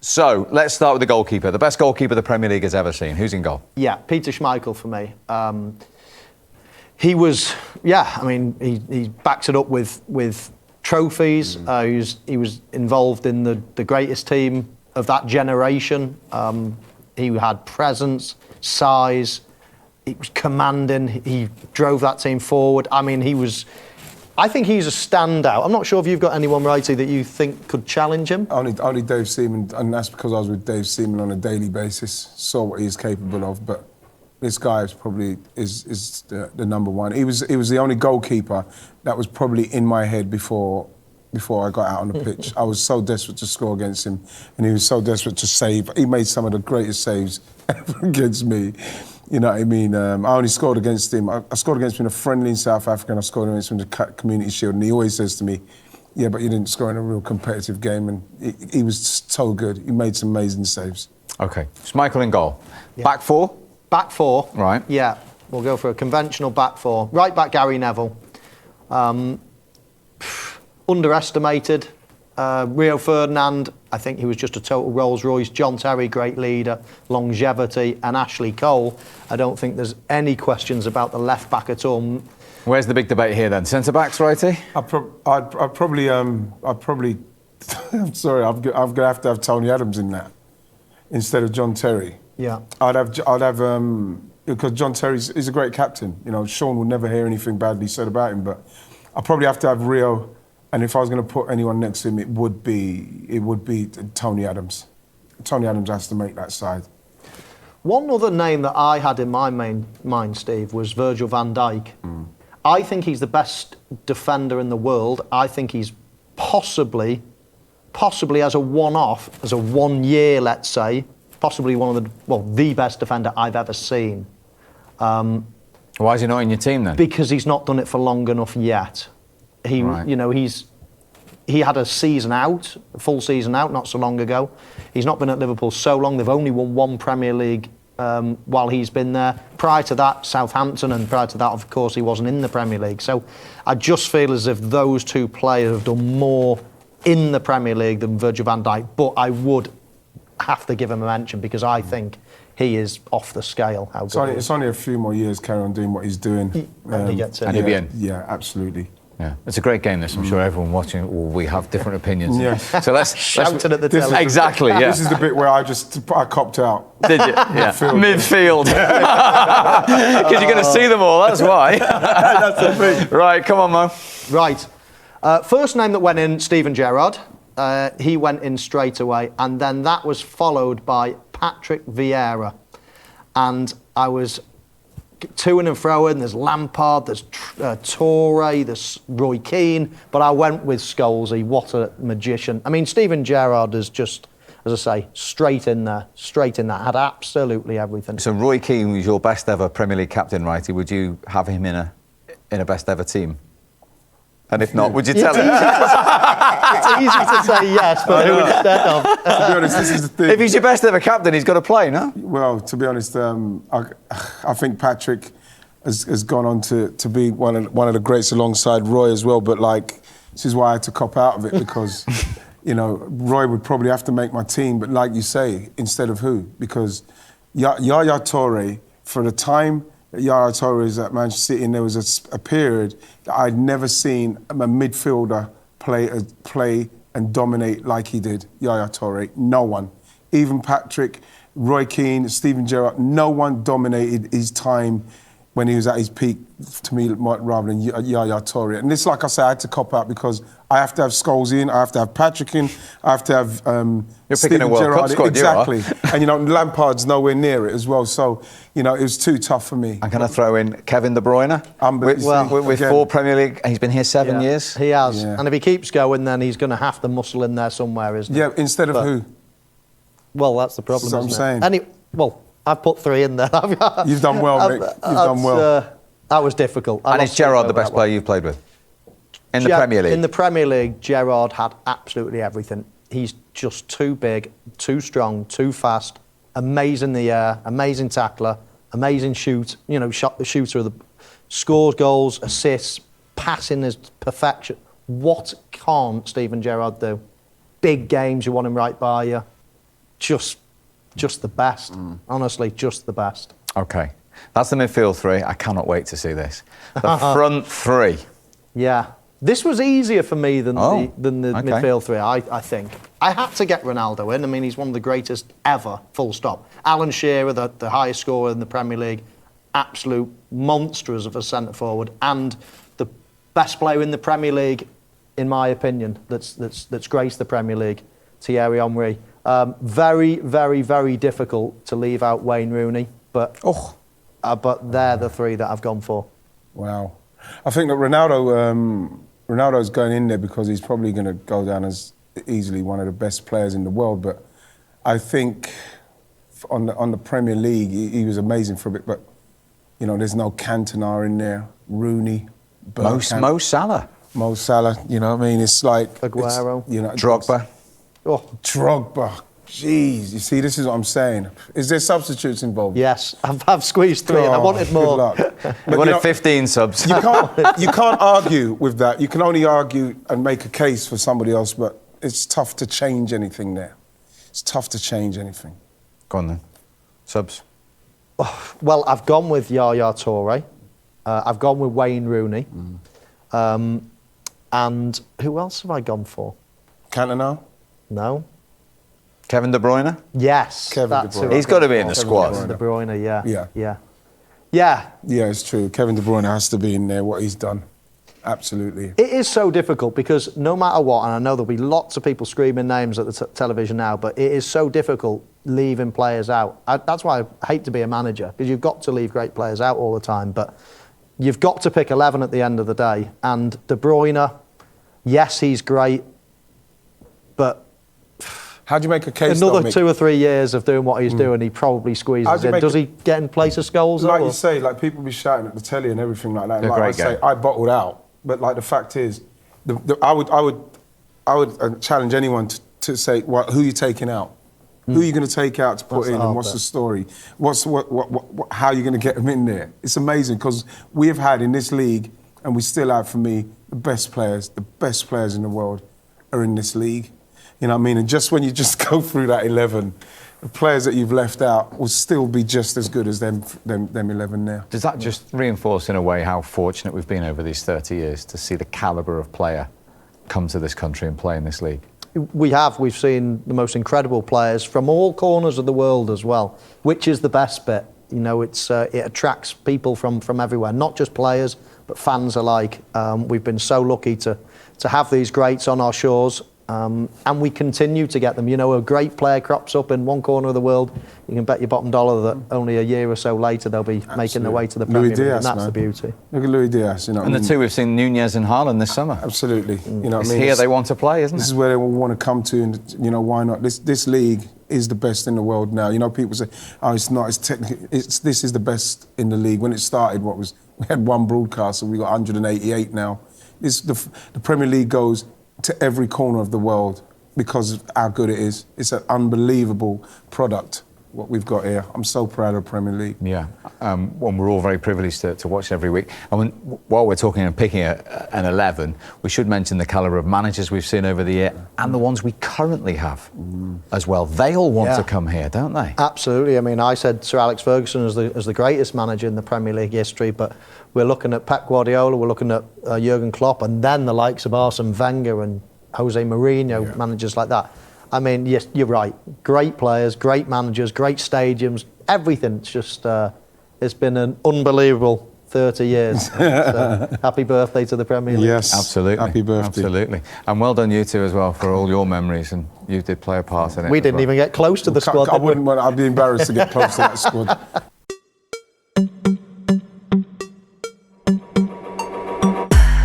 So, let's start with the goalkeeper. The best goalkeeper the Premier League has ever seen. Who's in goal? Yeah, Peter Schmeichel for me. He was, he backs it up with trophies. He was involved in the greatest team of that generation. He had presence, size, he was commanding, he drove that team forward. I think he's a standout. I'm not sure if you've got anyone, Righty, that you think could challenge him. Only Dave Seaman, and that's because I was with Dave Seaman on a daily basis, saw what he's capable of, but this guy is probably the number one. He was the only goalkeeper that was probably in my head before I got out on the pitch. I was so desperate to score against him, and he was so desperate to save. He made some of the greatest saves ever against me. You know what I mean? I only scored against him. I scored against him in a friendly in South Africa, and I scored against him in the Community Shield. And he always says to me, "Yeah, but you didn't score in a real competitive game." And he was so good. He made some amazing saves. Okay, Schmeichel in goal. Yeah. Back four? Back four. Right. Yeah, we'll go for a conventional back four. Right back, Gary Neville. Underestimated. Rio Ferdinand, I think he was just a total Rolls Royce. John Terry, great leader, longevity, and Ashley Cole. I don't think there's any questions about the left back at all. Where's the big debate here then? Centre backs, Righty? I'd probably. I'm sorry. I'm gonna have to have Tony Adams in that instead of John Terry. Yeah. I'd have because John Terry's is a great captain. You know, Sean will never hear anything badly said about him, but I'd probably have to have Rio. And if I was going to put anyone next to him, it would be Tony Adams. Tony Adams has to make that side. One other name that I had in my mind, Steve, was Virgil van Dijk. I think he's the best defender in the world. I think he's possibly as a one-off, as a 1 year, let's say, possibly the best defender I've ever seen. Why is he not in your team then? Because he's not done it for long enough yet. He had a season out, a full season out, not so long ago. He's not been at Liverpool so long. They've only won one Premier League while he's been there. Prior to that, Southampton, and prior to that, of course, he wasn't in the Premier League. So I just feel as if those two players have done more in the Premier League than Virgil van Dijk. But I would have to give him a mention because I think he is off the scale. It's only a few more years carry on doing what he's doing. And he gets in. And he'll be in. Yeah, absolutely. Yeah, it's a great game. This, I'm sure everyone watching. We have different opinions. Yeah. So let's shouting at the television. Exactly. Yeah. This is the bit where I copped out. Did you? Yeah. Midfield. Because you're going to see them all. That's why. That's the thing. Right, come on, Mo. Right. First name that went in, Steven Gerrard. He went in straight away, and then that was followed by Patrick Vieira, and I was to and fro in. There's Lampard, there's Toure, there's Roy Keane, but I went with Scholesy. What a magician. I mean, Steven Gerrard is just, as I say, straight in there, had absolutely everything. So Roy Keane was your best ever Premier League captain, Righty. Would you have him in a best ever team? And if not, would you tell him? It's easy to say yes, but who instead of? To be honest, this is the thing. If he's your best ever captain, he's got to play, no? Well, to be honest, I think Patrick has gone on to be one of the greats alongside Roy as well. But this is why I had to cop out of it because, Roy would probably have to make my team. But like you say, instead of who? Because Yaya Toure, for the time that Yaya Toure is at Manchester City, and there was a period that I'd never seen a midfielder play and dominate like he did, Yaya Toure. No one. Even Patrick, Roy Keane, Steven Gerrard, no one dominated his time when he was at his peak, to me, rather than Yaya Toure. And this, like I said, I had to cop out because I have to have Scholes in, I have to have Patrick in, I have to have You're Steven picking a World Gerrard Cup squad, exactly. And Lampard's nowhere near it as well. So, it was too tough for me. I'm going to throw in Kevin De Bruyne with 4 Premier League. He's been here 7 years. He has. Yeah. And if he keeps going, then he's going to have to muscle in there somewhere, isn't he? Yeah, instead of who? Well, that's the problem, That's what I'm saying. I've put 3 in there. You've done well, Mick. You've done well. That was difficult. And is Gerrard the best player you've played with? In the Premier League? In the Premier League, Gerrard had absolutely everything. He's just too big, too strong, too fast, amazing in the air, amazing tackler, amazing shooter scores goals, assists, passing is perfection. What can't Steven Gerrard do? Big games, you want him right by you. just the best. Honestly, just the best. Okay, that's the midfield three. I cannot wait to see this. The front three. Yeah. This was easier for me than the okay. midfield three, I think. I had to get Ronaldo in. I mean, he's one of the greatest ever, full stop. Alan Shearer, the highest scorer in the Premier League, absolute monsters of a centre-forward, and the best player in the Premier League, in my opinion, that's graced the Premier League, Thierry Henry. Very, very, very difficult to leave out Wayne Rooney, but they're the three that I've gone for. Wow. I think that Ronaldo's going in there because he's probably going to go down as easily one of the best players in the world. But I think on the Premier League, he was amazing for a bit. But, you know, there's no Cantona in there, Rooney, Mo Salah. Mo Salah, you know what I mean? It's like... Aguero. You know, Drogba. Drogba. Jeez, you see, this is what I'm saying. Is there substitutes involved? Yes, I've squeezed 3 and I wanted more. Good luck. You wanted 15 subs. You can't argue with that. You can only argue and make a case for somebody else, but it's tough to change anything there. It's tough to change anything. Go on then. Subs. Well, I've gone with Yaya Toure. I've gone with Wayne Rooney. And who else have I gone for? Cantona? No. Kevin De Bruyne? Yes. Kevin that's De Bruyne. who He's I've got to gone be in the for. squad. De Bruyne, yeah. Yeah. Yeah, it's true. Kevin De Bruyne has to be in there, what he's done. Absolutely. It is so difficult because no matter what, and I know there'll be lots of people screaming names at the television now, but it is so difficult leaving players out. That's why I hate to be a manager, because you've got to leave great players out all the time, but you've got to pick 11 at the end of the day. And De Bruyne, yes, he's great, but how do you make a case? Another 2 or 3 years of doing what he's doing, he probably squeezes in. Does he get in place of Scholes? Like you say, like people be shouting at the telly and everything like that. They're Like I great say, I bottled out. But like the fact is, I would challenge anyone to say, who are you taking out? Who are you going to take out to put in, and what's the story? How are you going to get them in there? It's amazing because we have had in this league, and we still have, for me, the best players in the world are in this league. You know what I mean? And just when you just go through that 11, the players that you've left out will still be just as good as them 11 now. Does that just reinforce in a way how fortunate we've been over these 30 years to see the calibre of player come to this country and play in this league? We've seen the most incredible players from all corners of the world as well, which is the best bit. You know, it attracts people from everywhere, not just players, but fans alike. We've been so lucky to have these greats on our shores. And we continue to get them. You know, a great player crops up in one corner of the world, you can bet your bottom dollar that only a year or so later they'll be making their way to the Premier League, and that's the beauty. Look at Luis Diaz, you know. And the two we've seen, Nunez and Haaland this summer. Absolutely, you know what I It's mean. here they want to play, isn't it? This is where they will want to come to, and you know why not? This league is the best in the world now. You know, people say, "Oh, it's not. It's technically. This is the best in the league." When it started, we had one broadcaster. We got 188 now. The Premier League goes to every corner of the world because of how good it is. It's an unbelievable product, what we've got here. I'm so proud of the Premier League. Yeah, well, we're all very privileged to watch every week. And while we're talking and picking an 11, we should mention the calibre of managers we've seen over the year and the ones we currently have as well. They all want to come here, don't they? Absolutely. I mean, I said Sir Alex Ferguson as the greatest manager in the Premier League history, but we're looking at Pep Guardiola, we're looking at Jurgen Klopp, and then the likes of Arsene Wenger and Jose Mourinho, managers like that. I mean, yes, you're right. Great players, great managers, great stadiums, everything. It's just, it's been an unbelievable 30 years. So, happy birthday to the Premier League. Yes, absolutely. Happy birthday. Absolutely. And well done you two as well for all your memories, and you did play a part in it. We didn't even get close to the squad. I'd be embarrassed to get close to that squad.